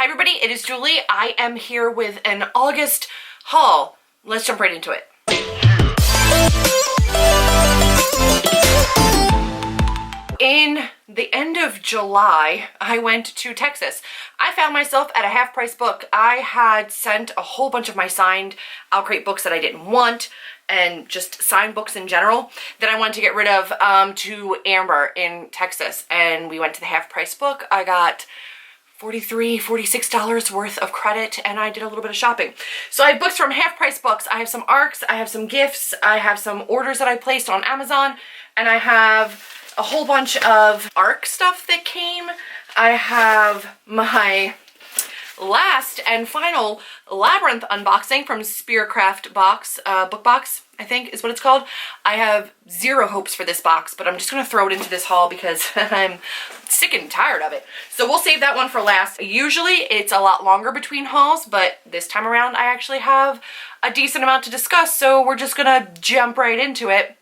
Hi everybody, it is Julie. I am here with an August haul. Let's jump right into it. In the end of July, I went to Texas. I found myself at a half-price book. I had sent a whole bunch of my signed Outcrate books that I didn't want, and just signed books in general that I wanted to get rid of to Amber in Texas. And we went to the half-price book. I got $43, $46 worth of credit, and I did a little bit of shopping. So I have books from half-price books. I have some ARCs, I have some gifts, I have some orders that I placed on Amazon, and I have a whole bunch of ARC stuff that came. I have my last and final Labyrinth unboxing from Spearcraft box, book box, I think is what it's called. I have zero hopes for this box, but I'm just gonna throw it into this haul because I'm sick and tired of it. So we'll save that one for last. Usually it's a lot longer between hauls, but this time around I actually have a decent amount to discuss, so we're just gonna jump right into it.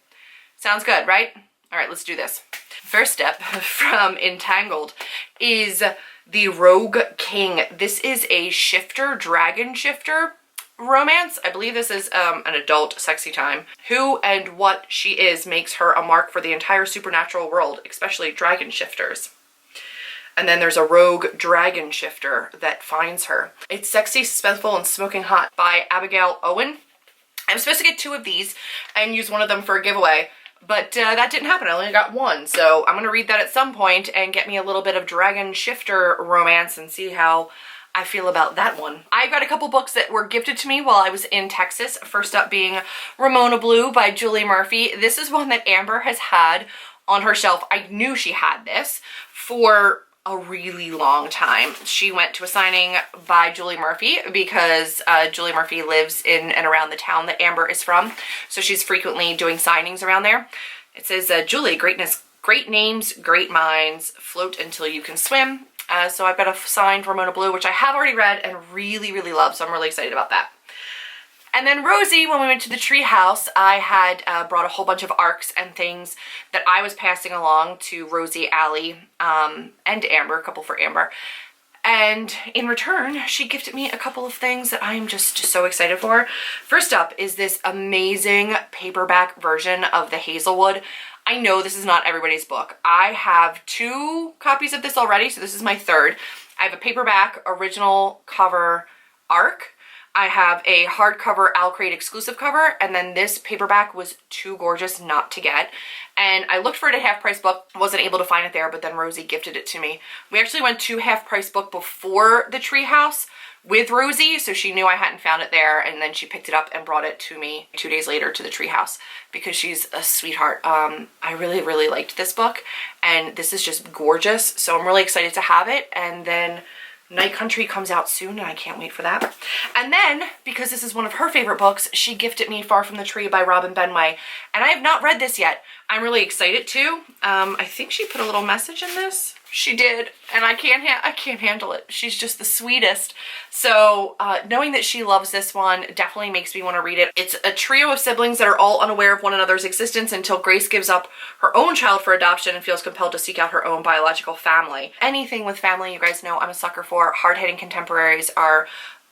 Sounds good, right? All right, let's do this. First step from Entangled is the Rogue King. This is a shifter, dragon shifter romance. I believe this is an adult sexy time. Who and what she is makes her a mark for the entire supernatural world, especially dragon shifters. And then there's a rogue dragon shifter that finds her. It's Sexy, Suspenseful, and Smoking Hot by Abigail Owen. I'm supposed to get 2 of these and use one of them for a giveaway, but that didn't happen. I only got 1, so I'm gonna read that at some point and get me a little bit of dragon shifter romance and see how I feel about that one. I got a couple books that were gifted to me while I was in Texas. First up being Ramona Blue by Julie Murphy. This is one that Amber has had on her shelf. I knew she had this for a really long time. She went to a signing by Julie Murphy because Julie Murphy lives in and around the town that Amber is from, so she's frequently doing signings around there. It says, Julie, greatness, great names, great minds, float until you can swim. So I've got a signed Ramona Blue, which I have already read and really, really love, so I'm really excited about that. And then Rosie, when we went to the tree house, I had brought a whole bunch of ARCs and things that I was passing along to Rosie, Allie, and Amber, a couple for Amber. And in return, she gifted me a couple of things that I'm just so excited for. First up is this amazing paperback version of the Hazelwood. I know this is not everybody's book. I have 2 copies of this already, so this is my 3rd. I have a paperback original cover ARC. I have a hardcover Outcrate exclusive cover, and then this paperback was too gorgeous not to get. And I looked for it at Half Price Book, wasn't able to find it there, but then Rosie gifted it to me. We actually went to Half Price Book before the treehouse with Rosie, so she knew I hadn't found it there, and then she picked it up and brought it to me 2 days later to the treehouse because she's a sweetheart. I really, really liked this book, and this is just gorgeous, so I'm really excited to have it. And then Night Country comes out soon, and I can't wait for that. And then, because this is one of her favorite books, she gifted me Far From the Tree by Robin Benway, and I have not read this yet. I'm really excited to. I think she put a little message in this. She did, and I can't handle it. She's just the sweetest. So knowing that she loves this one definitely makes me want to read it. It's a trio of siblings that are all unaware of one another's existence until Grace gives up her own child for adoption and feels compelled to seek out her own biological family. Anything with family, you guys know I'm a sucker for. Hard-hitting contemporaries are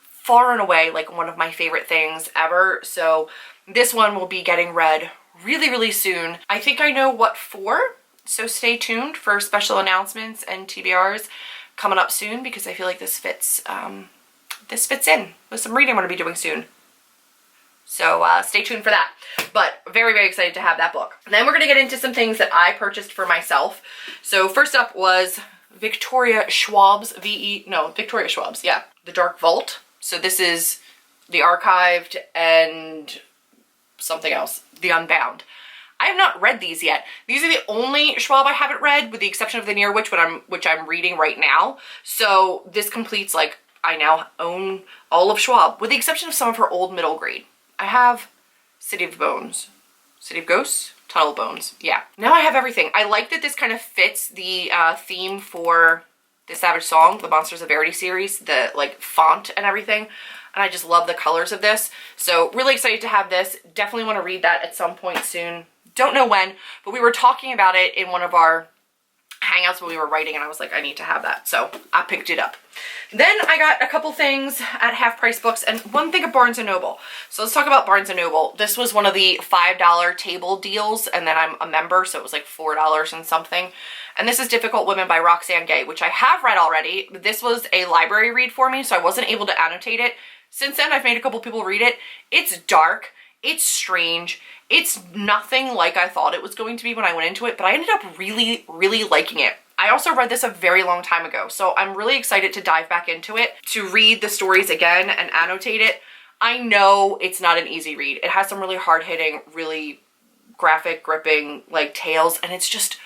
far and away like one of my favorite things ever. So this one will be getting read really, really soon. I think I know what for. So stay tuned for special announcements and TBRs coming up soon because I feel like this fits in with some reading I'm going to be doing soon. So stay tuned for that. But very, very excited to have that book. And then we're going to get into some things that I purchased for myself. So first up was Victoria Schwab's, Victoria Schwab's, yeah, The Dark Vault. So this is the archived and something else, The Unbound. I have not read these yet. These are the only Schwab I haven't read, with the exception of The Near Witch, which I'm reading right now. So this completes, like, I now own all of Schwab, with the exception of some of her old middle grade. I have City of Bones, City of Ghosts, Tunnel of Bones. Yeah, now I have everything. I like that this kind of fits the theme for the Savage Song, the Monsters of Verity series, the like font and everything. And I just love the colors of this. So really excited to have this. Definitely want to read that at some point soon. Don't know when, but we were talking about it in one of our hangouts when we were writing, and I was like, I need to have that. So I picked it up. Then I got a couple things at Half Price Books and one thing at Barnes & Noble. So let's talk about Barnes & Noble. This was one of the $5 table deals, and then I'm a member, so it was like $4 and something. And this is Difficult Women by Roxane Gay, which I have read already. This was a library read for me, so I wasn't able to annotate it. Since then, I've made a couple people read it. It's dark. It's strange. It's nothing like I thought it was going to be when I went into it, but I ended up really, really liking it. I also read this a very long time ago, so I'm really excited to dive back into it, to read the stories again and annotate it. I know it's not an easy read. It has some really hard-hitting, really graphic, gripping, like, tales, and it's just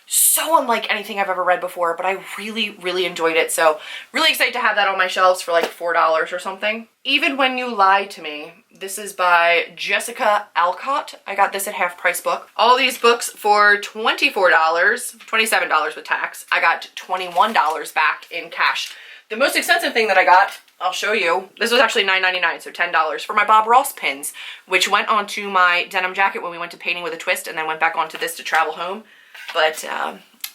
so unlike anything I've ever read before, but I really, really enjoyed it. So really excited to have that on my shelves for like $4 or something. Even When You Lie to Me. This is by Jessica Alcott. I got this at Half Price Book. All these books for $24, $27 with tax. I got $21 back in cash. The most expensive thing that I got, I'll show you. This was actually $9.99, so $10 for my Bob Ross pins, which went onto my denim jacket when we went to Painting with a Twist, and then went back onto this to travel home. But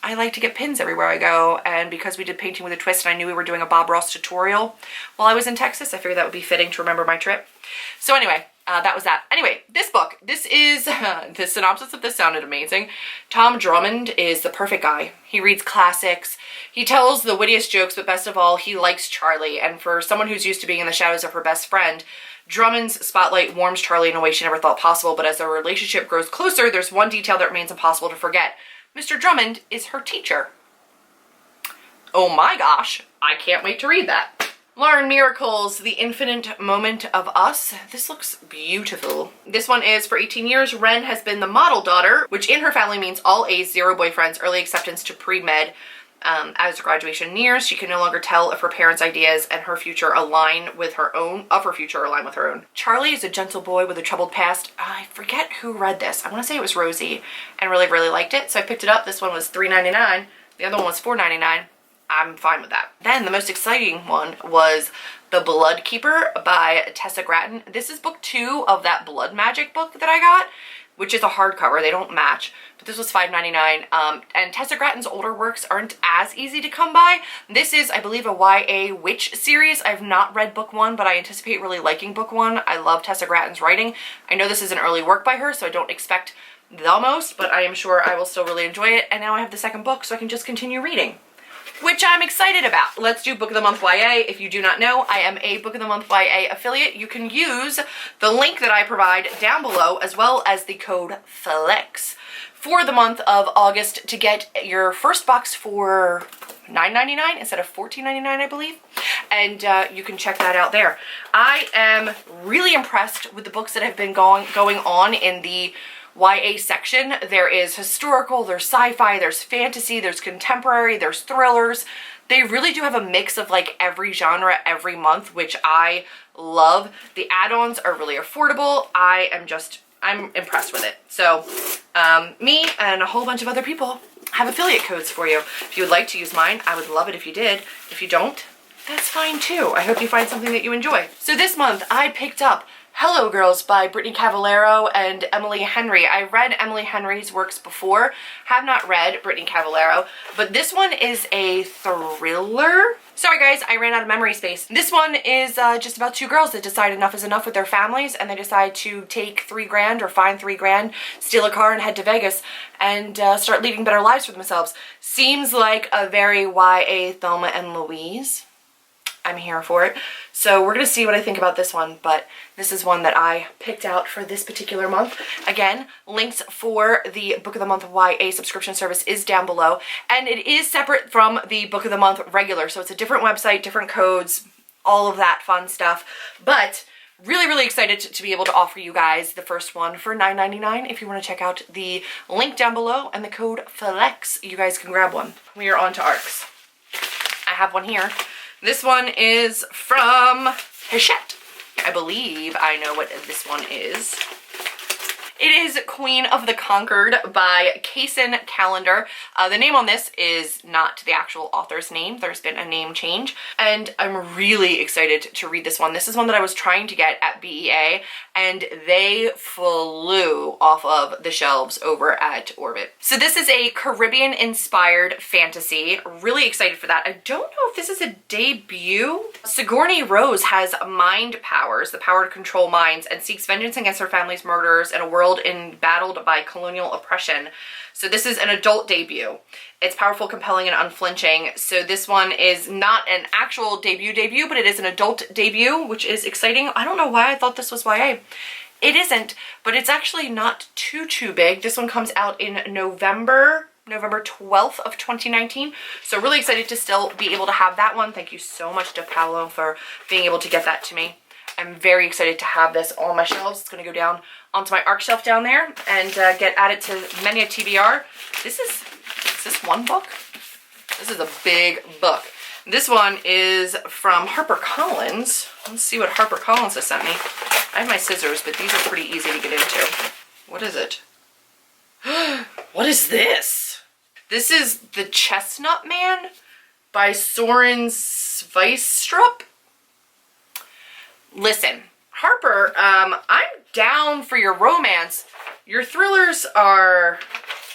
I like to get pins everywhere I go, and because we did Painting with a Twist and I knew we were doing a Bob Ross tutorial while I was in Texas, I figured that would be fitting to remember my trip. So anyway, that was that. Anyway, this book, this is, the synopsis of this sounded amazing. Tom Drummond is the perfect guy. He reads classics. He tells the wittiest jokes, but best of all, he likes Charlie. And for someone who's used to being in the shadows of her best friend, Drummond's spotlight warms Charlie in a way she never thought possible, but as their relationship grows closer, there's one detail that remains impossible to forget. Mr. Drummond is her teacher. Oh my gosh, I can't wait to read that. Lauren Miracle's The Infinite Moment of Us. This looks beautiful. This one is for 18 years. Ren has been the model daughter, which in her family means all A's, 0 boyfriends, early acceptance to pre-med. As graduation nears, she can no longer tell if her parents' ideas and her future align with her own, Charlie is a gentle boy with a troubled past. I forget who read this. I want to say it was Rosie, and really, really liked it. So I picked it up. This one was $3.99. The other one was $4.99. I'm fine with that. Then the most exciting one was The Blood Keeper by Tessa Gratton. This is book 2 of that Blood Magic book that I got, which is a hardcover. They don't match, but this was $5.99. And Tessa Gratton's older works aren't as easy to come by. This is, I believe, a YA witch series. I've not read book 1, but I anticipate really liking book 1. I love Tessa Gratton's writing. I know this is an early work by her, so I don't expect the most, but I am sure I will still really enjoy it. And now I have the second book, so I can just continue reading, which I'm excited about. Let's do Book of the Month YA. If you do not know, I am a Book of the Month YA affiliate. You can use the link that I provide down below, as well as the code FLEX for the month of August to get your first box for $9.99 instead of $14.99, I believe. And you can check that out there. I am really impressed with the books that have been going on in the YA section. There is historical, there's sci-fi, there's fantasy, there's contemporary, there's thrillers. They really do have a mix of like every genre every month, which I love. The add-ons are really affordable. I'm impressed with it. So me and a whole bunch of other people have affiliate codes for you. If you would like to use mine, I would love it if you did. If you don't, that's fine too. I hope you find something that you enjoy. So this month I picked up Hello Girls by Brittany Cavallaro and Emily Henry. I read Emily Henry's works before, have not read Brittany Cavallaro, but this one is a thriller. Sorry guys, I ran out of memory space. This one is just about 2 girls that decide enough is enough with their families, and they decide to take $3 grand or find $3 grand, steal a car and head to Vegas and start leading better lives for themselves. Seems like a very YA Thelma and Louise. I'm here for it. So we're going to see what I think about this one, but this is one that I picked out for this particular month. Again, links for the Book of the Month YA subscription service is down below, and it is separate from the Book of the Month regular, so it's a different website, different codes, all of that fun stuff. But really, really excited to be able to offer you guys the first one for $9.99. If you want to check out the link down below and the code FLEX, you guys can grab one. We are on to ARCs. I have one here. This one is from Hachette. I believe I know what this one is. It is Queen of the Conquered by Kaysen Calendar. The name on this is not the actual author's name. There's been a name change, and I'm really excited to read this one. This is one that I was trying to get at BEA, and they flew off of the shelves over at Orbit. So this is a Caribbean-inspired fantasy. Really excited for that. I don't know if this is a debut. Sigourney Rose has mind powers, the power to control minds, and seeks vengeance against her family's murderers in a world embattled by colonial oppression. So this is an adult debut. It's powerful, compelling, and unflinching. So this one is not an actual debut, but it is an adult debut, which is exciting. I don't know why I thought this was YA. It isn't, but it's actually not too big. This one comes out in November 12th of 2019. So really excited to still be able to have that one. Thank you so much to Paolo for being able to get that to me. I'm very excited to have this on my shelves. It's going to go down onto my ARC shelf down there and get added to many a TBR. Is this one book? This is a big book. This one is from HarperCollins. Let's see what HarperCollins has sent me. I have my scissors, but these are pretty easy to get into. What is it? What is this? This is The Chestnut Man by Soren Sveistrup. Listen, Harper, I'm down for your romance. Your thrillers are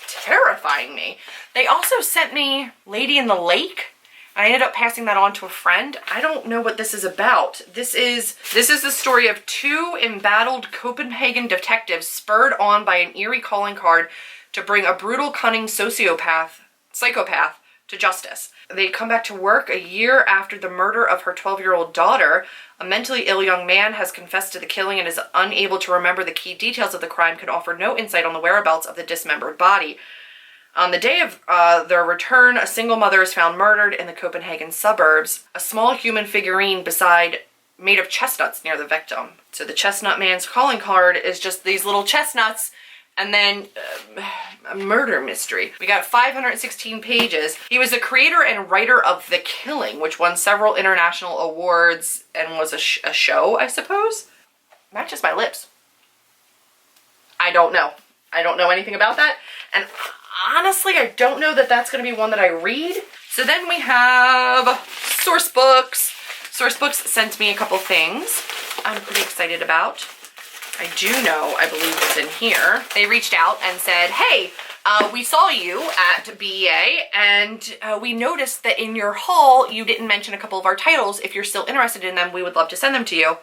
terrifying me. They also sent me Lady in the Lake. I ended up passing that on to a friend. I don't know what this is about. This is the story of two embattled Copenhagen detectives spurred on by an eerie calling card to bring a brutal, cunning psychopath to justice. They come back to work a year after the murder of her 12-year-old daughter. A mentally ill young man has confessed to the killing and is unable to remember the key details of the crime, can offer no insight on the whereabouts of the dismembered body. On the day of their return, a single mother is found murdered in the Copenhagen suburbs. A small human figurine made of chestnuts near the victim. So the Chestnut Man's calling card is just these little chestnuts, and then a murder mystery. We got 516 pages. He was the creator and writer of The Killing, which won several international awards and was a show, I suppose. Matches my lips. I don't know. I don't know anything about that. And honestly, I don't know that that's going to be one that I read. So then we have Sourcebooks. Sourcebooks sent me a couple things I'm pretty excited about. I do know, I believe what's in here. They reached out and said, hey, we saw you at BEA and we noticed that in your haul you didn't mention a couple of our titles. If you're still interested in them, we would love to send them to you.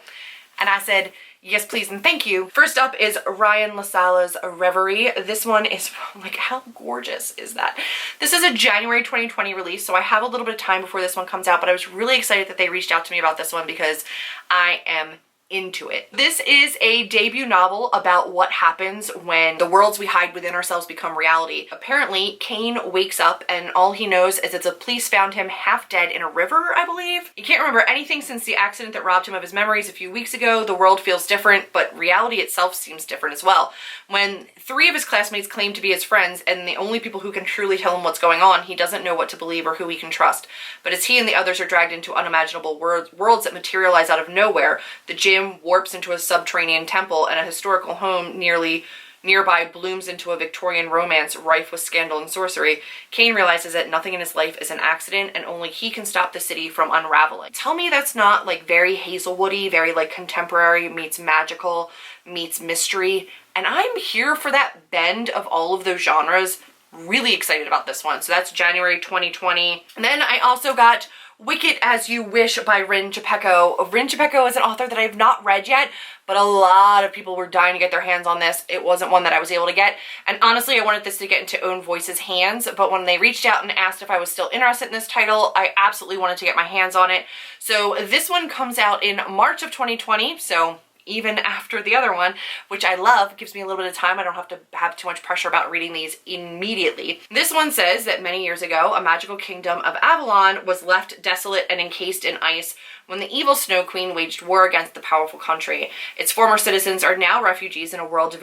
And I said, yes, please, and thank you. First up is Ryan LaSala's Reverie. This one is, like, how gorgeous is that? This is a January 2020 release, so I have a little bit of time before this one comes out, but I was really excited that they reached out to me about this one because I am into it. This is a debut novel about what happens when the worlds we hide within ourselves become reality. Apparently, Kane wakes up and all he knows is that the police found him half dead in a river, I believe. He can't remember anything since the accident that robbed him of his memories a few weeks ago. The world feels different, but reality itself seems different as well. When 3 of his classmates claim to be his friends and the only people who can truly tell him what's going on, he doesn't know what to believe or who he can trust. But as he and the others are dragged into unimaginable worlds that materialize out of nowhere, the gym warps into a subterranean temple, and a historical home nearby blooms into a Victorian romance rife with scandal and sorcery. Kane realizes that nothing in his life is an accident, and only he can stop the city from unraveling. Tell me that's not like very Hazelwoody, very like contemporary meets magical meets mystery, and I'm here for that bend of all of those genres. Really excited about this one. So that's January 2020. And then I also got Wicked As You Wish by Rin Gepetto. Rin Gepetto is an author that I have not read yet, but a lot of people were dying to get their hands on this. It wasn't one that I was able to get, and honestly I wanted this to get into Own Voice's hands, but when they reached out and asked if I was still interested in this title, I absolutely wanted to get my hands on it. So this one comes out in March of 2020, so even after the other one, which I love. Gives me a little bit of time. I don't have to have too much pressure about reading these immediately. This one says that many years ago, a magical kingdom of Avalon was left desolate and encased in ice when the evil Snow Queen waged war against the powerful country. Its former citizens are now refugees in a world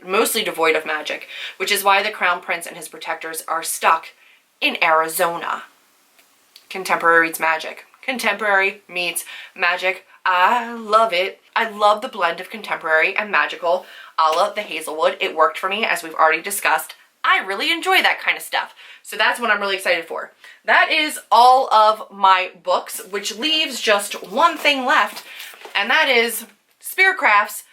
mostly devoid of magic, which is why the Crown Prince and his protectors are stuck in Arizona. Contemporary reads magic. contemporary meets magic. I love it. I love the blend of contemporary and magical, a la the Hazelwood. It worked for me, as we've already discussed. I really enjoy that kind of stuff. So that's what I'm really excited for. That is all of my books, which leaves just one thing left, and that is Spiritcraft's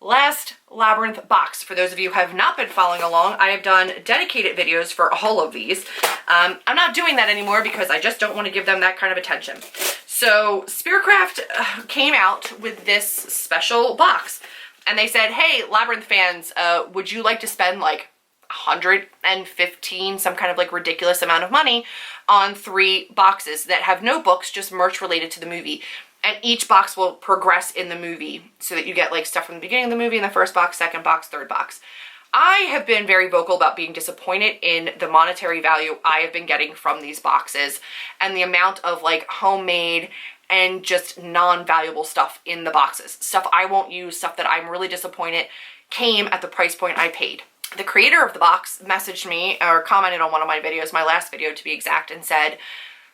last Labyrinth box. For those of you who have not been following along, I have done dedicated videos for all of these. I'm not doing that anymore because I just don't want to give them that kind of attention. So Spiritcraft came out with this special box, and they said, hey, Labyrinth fans, would you like to spend like 115, some kind of like ridiculous amount of money on 3 boxes that have no books, just merch related to the movie? And each box will progress in the movie so that you get like stuff from the beginning of the movie in the first box, second box, third box. I have been very vocal about being disappointed in the monetary value I have been getting from these boxes and the amount of like homemade and just non-valuable stuff in the boxes. Stuff I won't use, stuff that I'm really disappointed came at the price point I paid. The creator of the box messaged me or commented on one of my videos, my last video to be exact, and said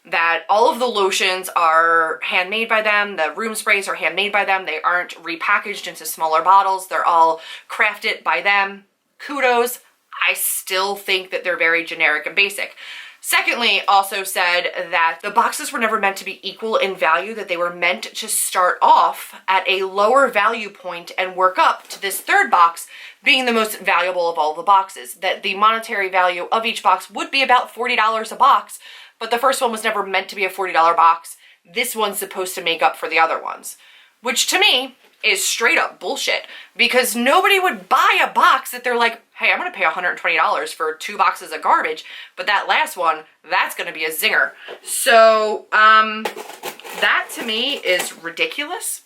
that all of the lotions are handmade by them, the room sprays are handmade by them, they aren't repackaged into smaller bottles, they're all crafted by them. Kudos. I still think that they're very generic and basic. Secondly, also said that the boxes were never meant to be equal in value, that they were meant to start off at a lower value point and work up to this third box being the most valuable of all the boxes, that the monetary value of each box would be about $40 a box, but the first one was never meant to be a $40 box. This one's supposed to make up for the other ones, which to me is straight up bullshit, because nobody would buy a box that they're like, hey, I'm gonna pay $120 for 2 boxes of garbage, but that last one, that's gonna be a zinger. So that to me is ridiculous.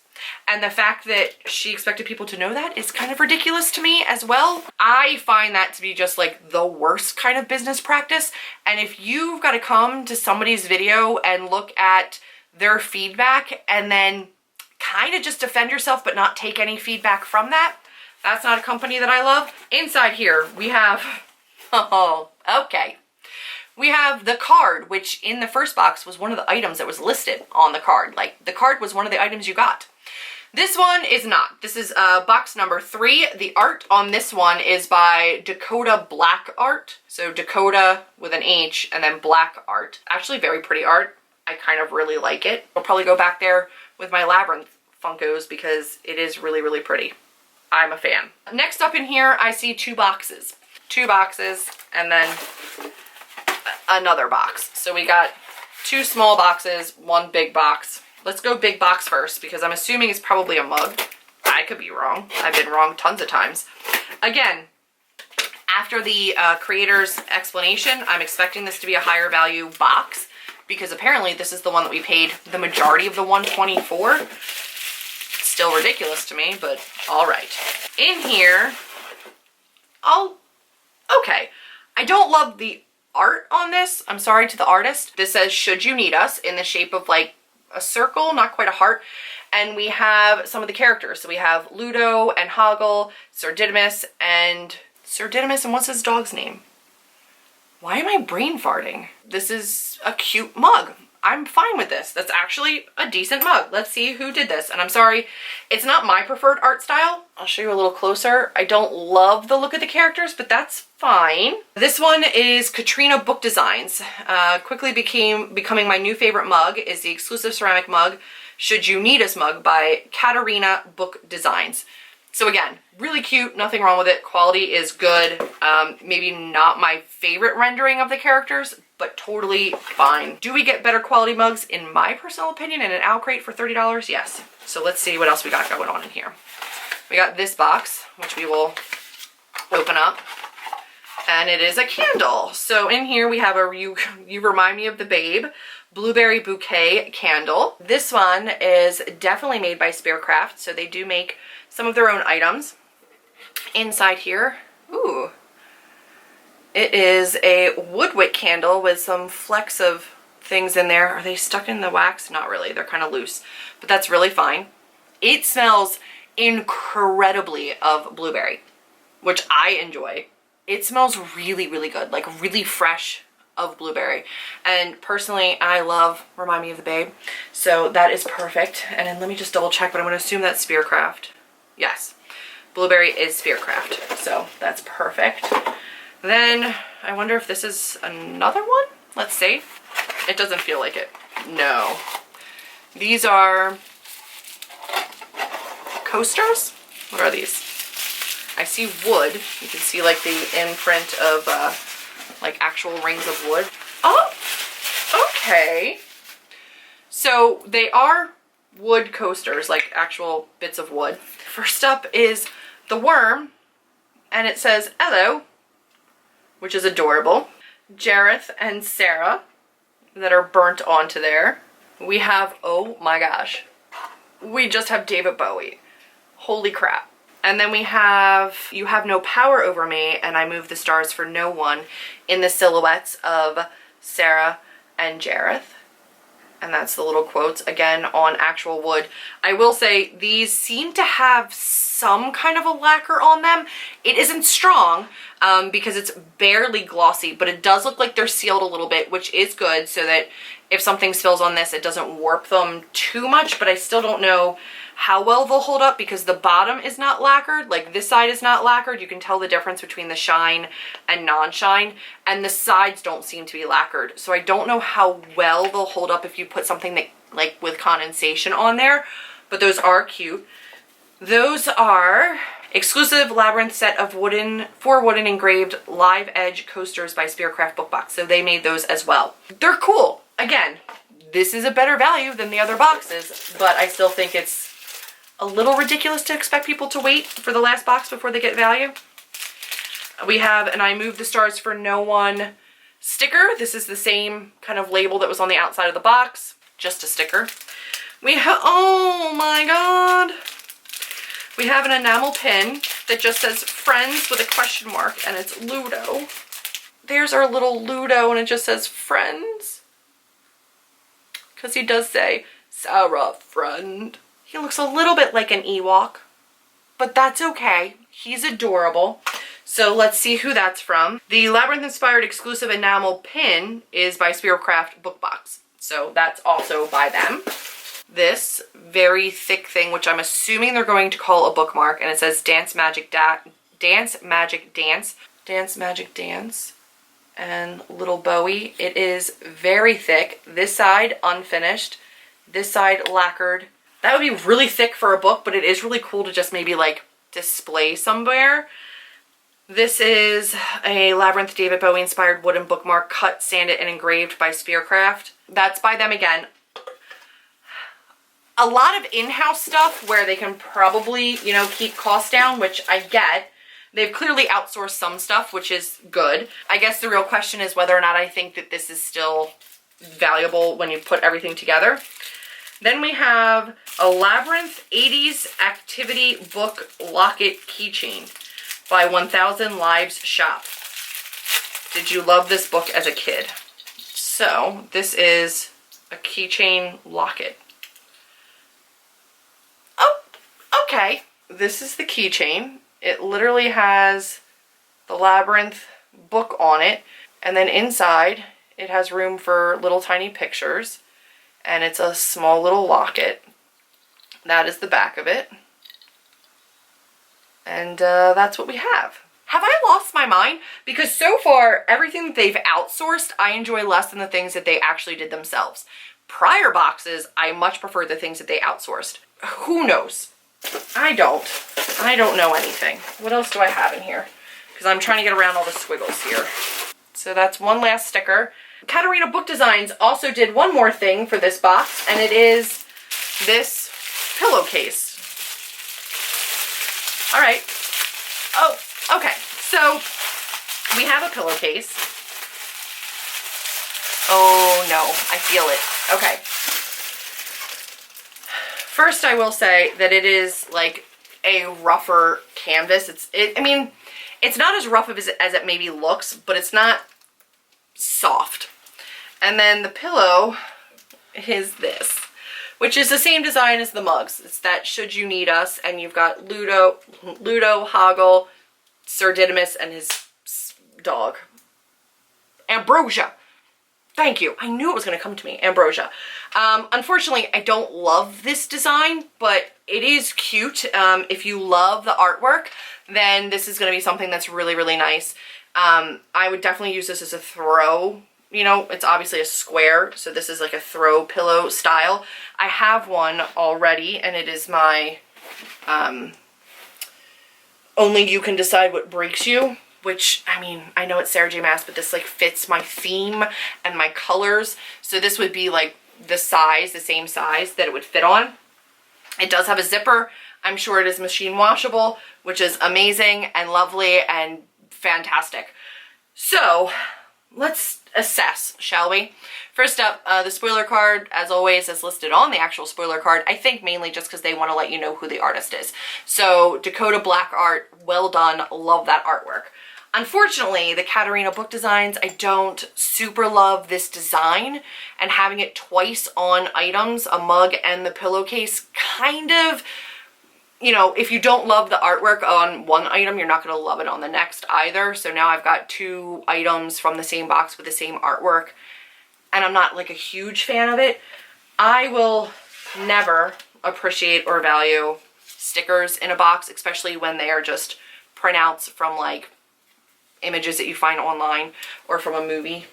And the fact that she expected people to know that is kind of ridiculous to me as well. I find that to be just like the worst kind of business practice. And if you've got to come to somebody's video and look at their feedback and then kind of just defend yourself but not take any feedback from that, that's not a company that I love. Inside here we have, oh, okay. We have the card, which in the first box was one of the items that was listed on the card. Like, the card was one of the items you got. This one is not. This is box number 3. The art on this one is by Dakota Black Art. So Dakota with an H and then Black Art. Actually very pretty art. I kind of really like it. I'll probably go back there with my Labyrinth Funkos because it is really, really pretty. I'm a fan. Next up in here, I see 2 boxes. 2 boxes and then another box. So we got 2 small boxes, 1 big box. Let's go big box first because I'm assuming it's probably a mug. I could be wrong. I've been wrong tons of times. Again, after the creator's explanation, I'm expecting this to be a higher value box because apparently this is the one that we paid the majority of the $124 for. Still ridiculous to me, but all right. In here, okay. I don't love the art on this. I'm sorry to the artist. This says, should you need us, in the shape of like a circle, not quite a heart. And we have some of the characters. So we have Ludo and Hoggle, Sir Didymus, and what's his dog's name? Why am I brain farting? This is a cute mug. I'm fine with this. That's actually a decent mug. Let's see who did this. And I'm sorry, it's not my preferred art style. I'll show you a little closer. I don't love the look of the characters, but that's fine. This one is Katrina Book Designs. Quickly becoming my new favorite mug is the exclusive ceramic mug, Should You Need Us mug by Katarina Book Designs. So again, really cute, nothing wrong with it. Quality is good. Maybe not my favorite rendering of the characters, but totally fine. Do we get better quality mugs, in my personal opinion, in an owl crate for $30? Yes. So let's see what else we got going on in here. We got this box, which we will open up. And it is a candle. So in here we have a You Remind Me of the Babe Blueberry Bouquet candle. This one is definitely made by Spiritcraft, so they do make some of their own items. Inside here, ooh, it is a woodwick candle with some flecks of things in there. Are they stuck in the wax? Not really, they're kind of loose, but that's really fine. It smells incredibly of blueberry, which I enjoy. It smells really, really good, like really fresh, of Blueberry. And personally, I love Remind Me of the Babe. So that is perfect. And then let me just double check, but I'm going to assume that's Spearcraft. Yes, Blueberry is Spearcraft. So that's perfect. Then I wonder if this is another one. Let's see. It doesn't feel like it. No. These are coasters? What are these? I see wood. You can see like the imprint of like actual rings of wood. Oh, okay. So they are wood coasters, like actual bits of wood. First up is the worm, and it says hello, which is adorable. Jareth and Sarah that are burnt onto there. We have, oh my gosh, we just have David Bowie. Holy crap. And then we have You Have No Power Over Me and I Move the Stars for No One in the silhouettes of Sarah and Jareth. And that's the little quotes, again, on actual wood. I will say these seem to have some kind of a lacquer on them. It isn't strong because it's barely glossy, but it does look like they're sealed a little bit, which is good so that if something spills on this, it doesn't warp them too much, but I still don't know how well they'll hold up because the bottom is not lacquered. Like this side is not lacquered. You can tell the difference between the shine and non-shine, and the sides don't seem to be lacquered. So I don't know how well they'll hold up if you put something that like with condensation on there, but those are cute. Those are exclusive Labyrinth set of four wooden engraved live edge coasters by Spearcraft Bookbox. So they made those as well. They're cool. Again, this is a better value than the other boxes, but I still think it's a little ridiculous to expect people to wait for the last box before they get value. We have an I Move the Stars for No One sticker. This is the same kind of label that was on the outside of the box, just a sticker. We have, oh my God. We have an enamel pin that just says friends with a question mark, and it's Ludo. There's our little Ludo, and it just says friends. Because he does say, Sarah, friend. He looks a little bit like an Ewok, but that's okay. He's adorable. So let's see who that's from. The Labyrinth-inspired exclusive enamel pin is by Spearcraft Bookbox. So that's also by them. This very thick thing, which I'm assuming they're going to call a bookmark, and it says Dance Magic Dance, Dance Magic Dance, and Little Bowie. It is very thick. This side unfinished, this side lacquered. That would be really thick for a book, but it is really cool to just maybe like display somewhere. This is a Labyrinth David Bowie inspired wooden bookmark, cut, sanded, and engraved by Spearcraft. That's by them again. A lot of in-house stuff where they can probably, you know, keep costs down, which I get. They've clearly outsourced some stuff, which is good. I guess the real question is whether or not I think that this is still valuable when you put everything together. Then we have a Labyrinth 80s Activity Book Locket Keychain by 1000 Lives Shop. Did you love this book as a kid? So this is a keychain locket. Oh, okay. This is the keychain. It literally has the Labyrinth book on it, and then inside it has room for little tiny pictures. And it's a small little locket. That is the back of it. And that's what we have. Have I lost my mind? Because so far, everything that they've outsourced, I enjoy less than the things that they actually did themselves. Prior boxes, I much prefer the things that they outsourced. Who knows? I don't know anything. What else do I have in here? Because I'm trying to get around all the squiggles here. So that's one last sticker. Katarina Book Designs also did one more thing for this box, and it is this pillowcase. All right. Oh, okay. So we have a pillowcase. Oh no, I feel it. Okay. First, I will say that it is like a rougher canvas. I mean, it's not as rough as it maybe looks, but it's not soft. And then the pillow is this, which is the same design as the mugs. It's that Should You Need Us, and you've got Ludo, Hoggle, Sir Didymus, and his dog, Ambrosia. Thank you. I knew it was going to come to me. Ambrosia. Unfortunately, I don't love this design, but it is cute. If you love the artwork, then this is going to be something that's really, really nice. I would definitely use this as a throw. You know, it's obviously a square, so this is like a throw pillow style. I have one already, and it is my Only You Can Decide What Breaks You. Which, I mean, I know it's Sarah J Maas, but this like fits my theme and my colors. So this would be like the size, the same size that it would fit on. It does have a zipper. I'm sure it is machine washable, which is amazing and lovely and fantastic. So let's assess, shall we? First up, the spoiler card, as always, is listed on the actual spoiler card. I think mainly just because they want to let you know who the artist is. So Dakota Black art, well done. Love that artwork. Unfortunately, the Katarina book designs, I don't super love this design, and having it twice on items, a mug and the pillowcase, kind of, you know, if you don't love the artwork on one item, you're not going to love it on the next either. So now I've got 2 items from the same box with the same artwork, and I'm not like a huge fan of it. I will never appreciate or value stickers in a box, especially when they are just printouts from like images that you find online or from a movie.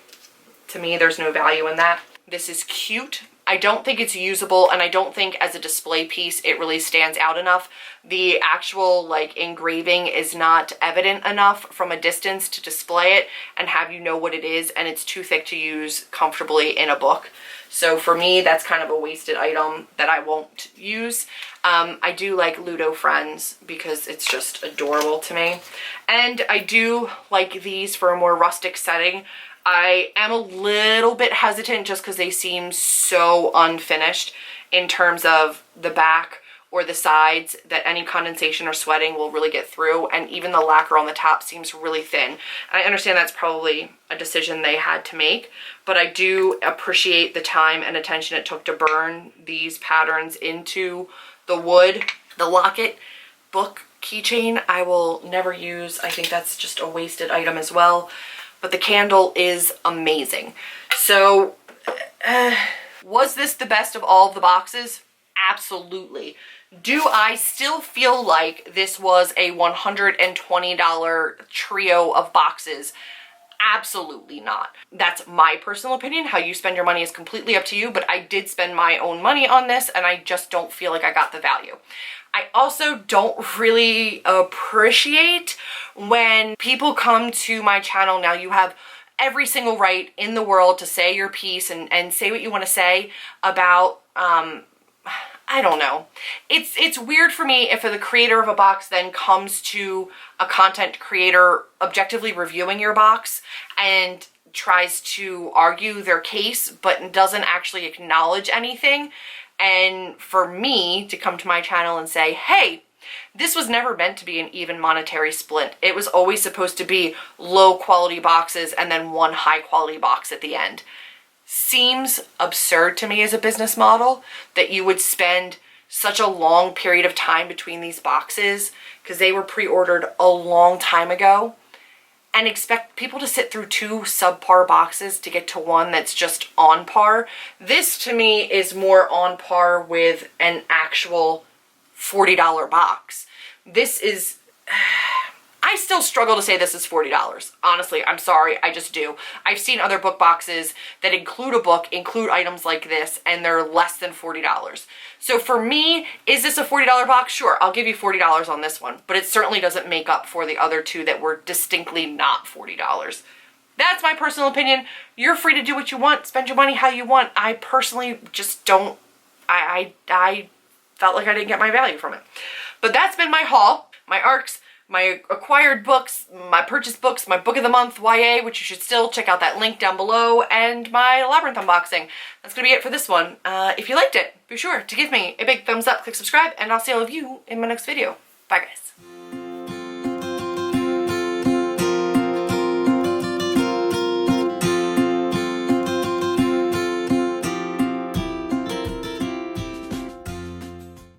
To me, there's no value in that. This is cute. I don't think it's usable, and I don't think as a display piece it really stands out enough. The actual like engraving is not evident enough from a distance to display it and have you know what it is, and it's too thick to use comfortably in a book. So for me, that's kind of a wasted item that I won't use. I do like Ludo Friends because it's just adorable to me. And I do like these for a more rustic setting. I am a little bit hesitant just because they seem so unfinished in terms of the back or the sides, that any condensation or sweating will really get through, and even the lacquer on the top seems really thin. And I understand that's probably a decision they had to make, but I do appreciate the time and attention it took to burn these patterns into the wood. The locket book keychain I will never use. I think that's just a wasted item as well. But the candle is amazing. So, was this the best of all of the boxes? Absolutely. Do I still feel like this was a $120 trio of boxes? Absolutely not. That's my personal opinion. How you spend your money is completely up to you, but I did spend my own money on this, and I just don't feel like I got the value. I also don't really appreciate when people come to my channel. Now, you have every single right in the world to say your piece and say what you want to say about, I don't know. It's weird for me if the creator of a box then comes to a content creator objectively reviewing your box and tries to argue their case, but doesn't actually acknowledge anything. And for me to come to my channel and say, hey, this was never meant to be an even monetary split. It was always supposed to be low quality boxes and then one high quality box at the end. Seems absurd to me as a business model that you would spend such a long period of time between these boxes, because they were pre-ordered a long time ago, and expect people to sit through 2 subpar boxes to get to one that's just on par. This to me is more on par with an actual $40 box. This is, I still struggle to say this is $40. Honestly, I'm sorry, I just do. I've seen other book boxes that include a book, include items like this, and they're less than $40. So for me, is this a $40 box? Sure, I'll give you $40 on this one, but it certainly doesn't make up for the other 2 that were distinctly not $40. That's my personal opinion. You're free to do what you want, spend your money how you want. I personally just don't, I felt like I didn't get my value from it. But that's been my haul, my ARCs, my acquired books, my purchased books, my book of the month, YA, which you should still check out that link down below, and my Labyrinth unboxing. That's going to be it for this one. If you liked it, be sure to give me a big thumbs up, click subscribe, and I'll see all of you in my next video. Bye, guys.